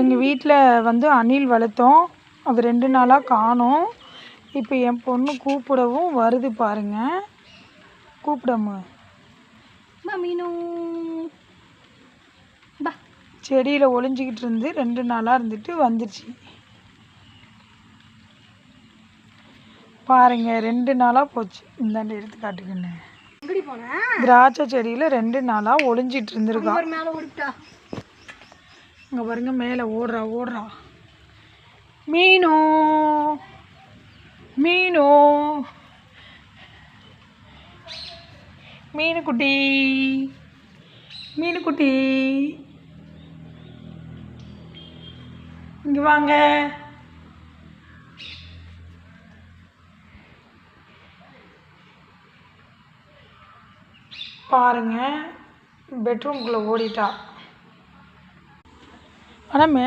எங்கள் வீட்டில் வந்து அணில் வளர்த்தோம். அது 2 நாளாக காணோம். இப்போ என் பொண்ணு கூப்பிடவும் வருது பாருங்க. கூப்பிடம்மா. மீனு செடியில் ஒளிஞ்சிக்கிட்டு இருந்து 2 நாளாக இருந்துட்டு வந்துருச்சு பாருங்க. 2 நாளாக போச்சு. இந்தாண்ட எடுத்து காட்டுக்குன்னு. திராட்சை செடியில் 2 நாளாக ஒளிஞ்சிட்டு இருந்துருக்கா. இங்கே பாருங்க, மேலே ஓடுறா. மீனு மீனு மீனுக்குட்டி மீனுக்குட்டி இங்கே வாங்க. பாருங்க, பெட்ரூம்குள்ளே ஓடிட்டா. ஆனால்